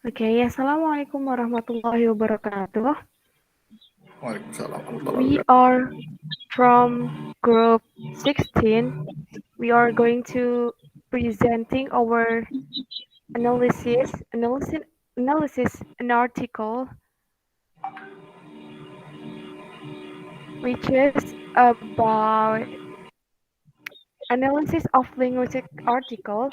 Okay, Assalamualaikum warahmatullahi wabarakatuh. Waalaikumsalam warahmatullahi We wabarakatuh. are from group 16. We are going to presenting our analysis an article which is about analysis of linguistic article.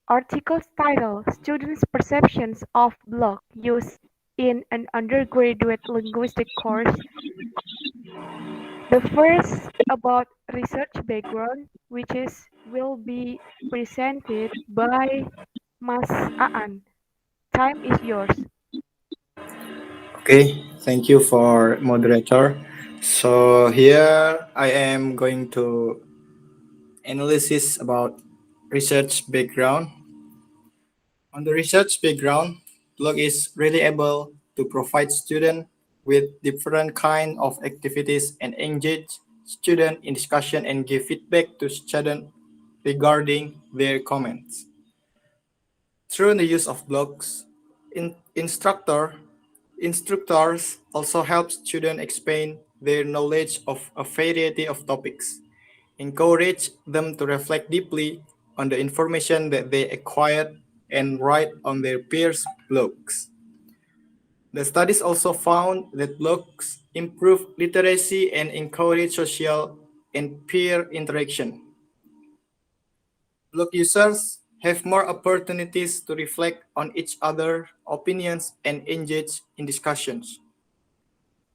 Article's title: Students' perceptions of block use in an undergraduate linguistic course. The first about research background, which is will be presented by Mas Aan. Time is yours. Okay, thank you for moderator. So here I am going to analysis about research background. On the research background, blog is really able to provide students with different kind of activities and engage student in discussion and give feedback to student regarding their comments. Through the use of blogs, instructors also help students expand their knowledge of a variety of topics, encourage them to reflect deeply on the information that they acquired and write on their peers' blogs. The studies also found that blogs improve literacy and encourage social and peer interaction. Blog users have more opportunities to reflect on each other's opinions and engage in discussions.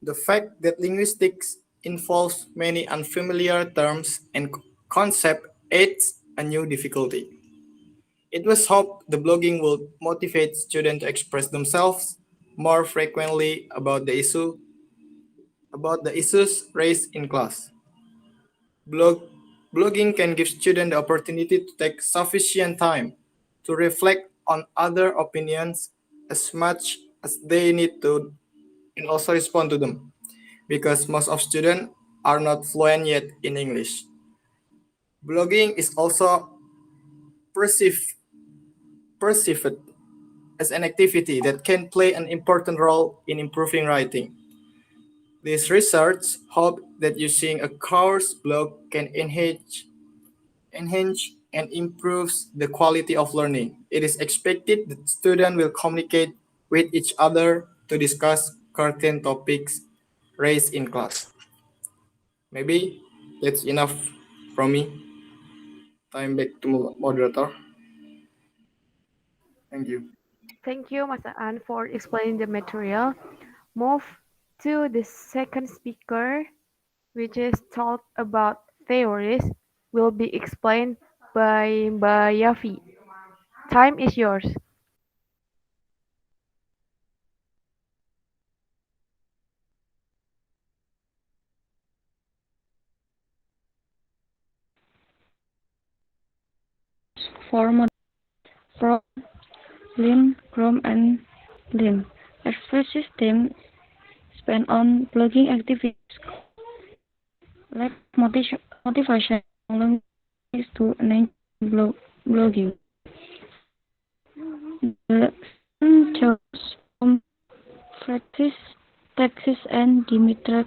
The fact that linguistics involves many unfamiliar terms and concepts adds a new difficulty. It was hoped the blogging will motivate students to express themselves more frequently about the issues raised in class. Blog, Blogging can give students the opportunity to take sufficient time to reflect on other opinions as much as they need to and also respond to them because most of students are not fluent yet in English. Blogging is also perceived, perceived as an activity that can play an important role in improving writing. This research hoped that using a course blog can enhance and improves the quality of learning. It is expected that students will communicate with each other to discuss current topics raised in class. Maybe that's enough from me. Time back to moderator. Thank you. Thank you, Mas Aan, for explaining the material. Move to the second speaker, which is talk about theories, will be explained by Yavie. Time is yours. Format from Lynn, Chrome, and Lynn. At first system spent on blogging activities lack motivation among linguists to engage in blogging. The chose from Francis Texas and Dimitra.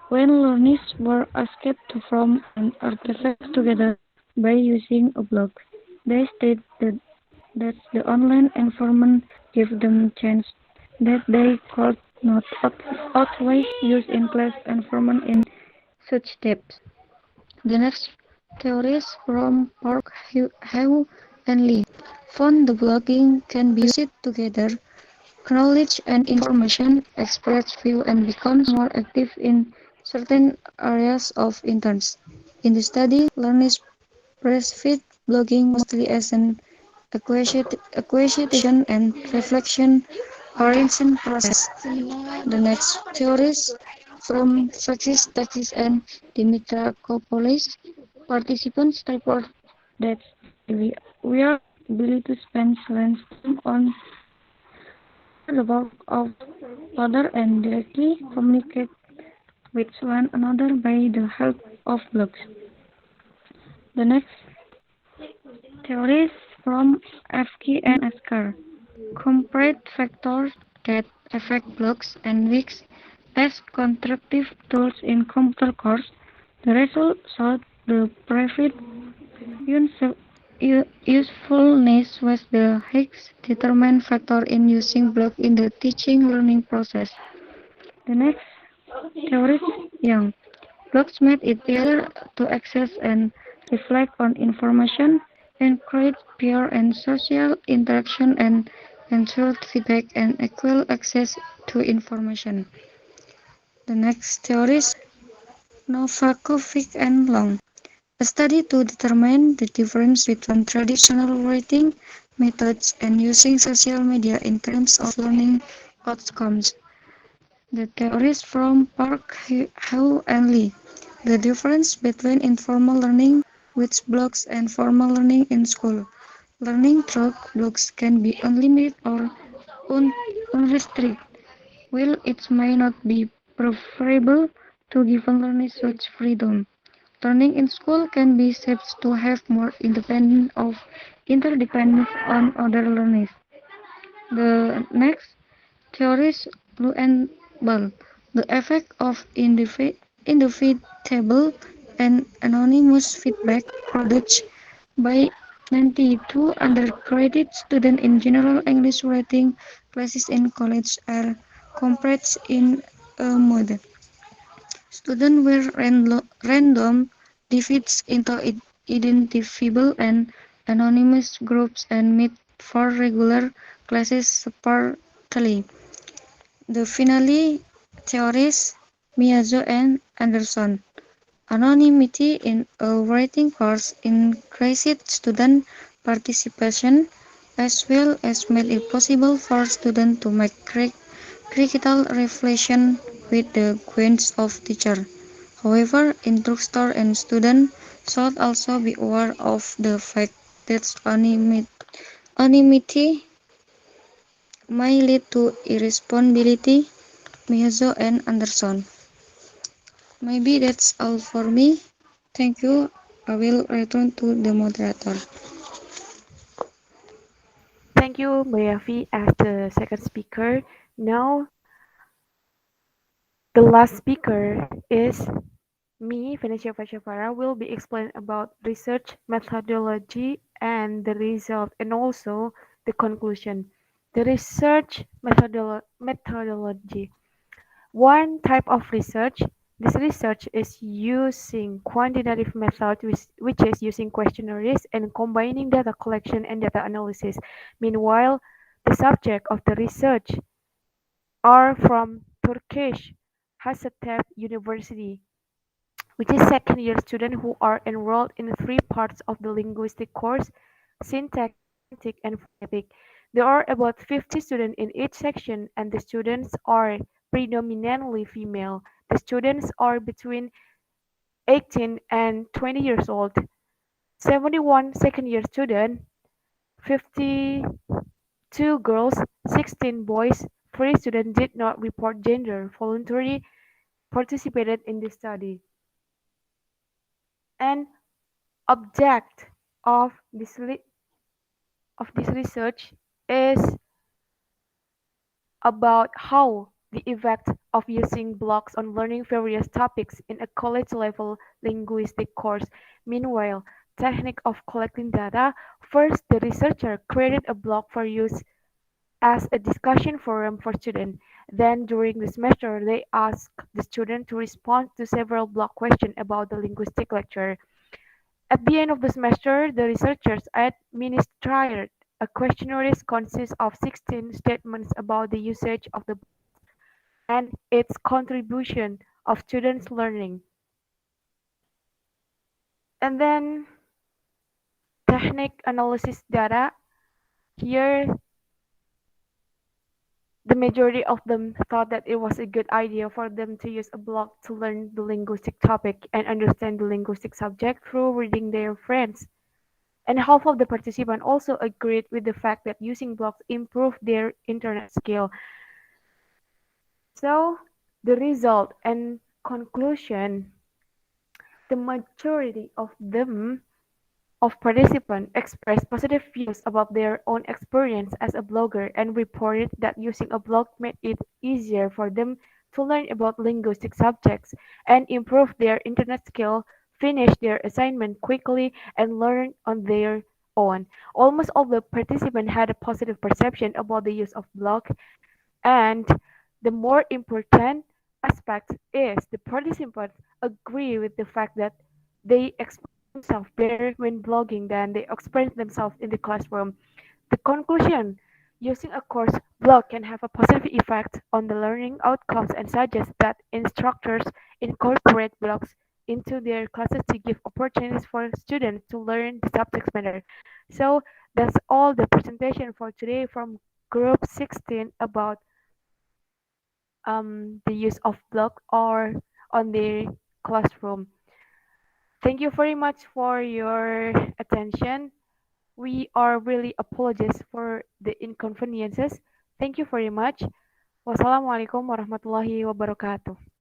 When learners were asked to form an artifact together by using a blog, they stated that the online environment gave them chance that they could not always use in class environment in such depth. The next theories from Park, Heu, and Lee found the blogging can be used together knowledge and information, express view and becomes more active in certain areas of interest. In the study, learners breastfeed blogging mostly as an acquisition and reflection oriented process. The next theories from Francis Taxis and Dimitra participants report that we are ability to spend silence time on the work of other and directly communicate with one another by the help of blogs. The next theories from Fk and Askar. Compare factors that affect blocks and weeks as constructive tools in computer course. The result showed the private usefulness was the highest determinant factor in using block in the teaching learning process. The next theorist Young. Blocks made it easier to access and reflect on information, encourage peer and social interaction, and ensured feedback and equal access to information. The next theories Novakovic and Long. A study to determine the difference between traditional writing methods and using social media in terms of learning outcomes. The theories from Park, Howe and Lee. The difference between informal learning with blocks and formal learning in school. Learning through blocks can be unlimited or unrestricted, while it may not be preferable to give learners such freedom. Learning in school can be said to have more independence of interdependence on other learners. The next theories and Ball. The effect of inevitable and anonymous feedback produced by 92 undergraduate students in general English writing classes in college are compressed in a mode. Students were random divided into identifiable and anonymous groups and met for regular classes separately. The finale theories Miyazo and Anderson. Anonymity in a writing course increased student participation as well as made it possible for students to make critical reflection with the guidance of teacher. However, instructor and student should also be aware of the fact that anonymity may lead to irresponsibility. Miyazo and Anderson. Maybe that's all for me. Thank you. I will return to the moderator. Thank you, Yavie, as the second speaker. Now, the last speaker is me, Fenesia Fasya will be explaining about research methodology and the result and also the conclusion. The research methodology. One type of research, this research is using quantitative method which is using questionnaires and combining data collection and data analysis. Meanwhile, the subject of the research are from Turkish Hacettepe University, which is second-year students who are enrolled in three parts of the linguistic course: syntax, semantic, and phonetic. There are about 50 students in each section, and the students are predominantly female. The students are between 18 and 20 years old. 71 second-year students, 52 girls, 16 boys. 3 students did not report gender, voluntarily participated in the study. An object of this research is about how the effect of using blocks on learning various topics in a college-level linguistic course. Meanwhile, technique of collecting data. First, the researcher created a block for use as a discussion forum for students. Then, during the semester, they asked the students to respond to several block questions about the linguistic lecture. At the end of the semester, the researchers administered a questionnaire consists of 16 statements about the usage of the and its contribution of students' learning. And then technique analysis data. Here, the majority of them thought that it was a good idea for them to use a blog to learn the linguistic topic and understand the linguistic subject through reading their friends. And half of the participants also agreed with the fact that using blogs improved their internet skill. So, the result and conclusion, the majority of them of participants expressed positive views about their own experience as a blogger and reported that using a blog made it easier for them to learn about linguistic subjects and improve their internet skill, finish their assignment quickly, and learn on their own. Almost all the participants had a positive perception about the use of blog, and the more important aspect is the participants agree with the fact that they express themselves better when blogging than they express themselves in the classroom. The conclusion: using a course blog can have a positive effect on the learning outcomes and suggests that instructors incorporate blogs into their classes to give opportunities for students to learn the subjects better. So that's all the presentation for today from group 16 about the use of block or on the classroom. Thank you very much for your attention. We are really apologize for the inconveniences. Thank you very much. Wassalamualaikum warahmatullahi wabarakatuh.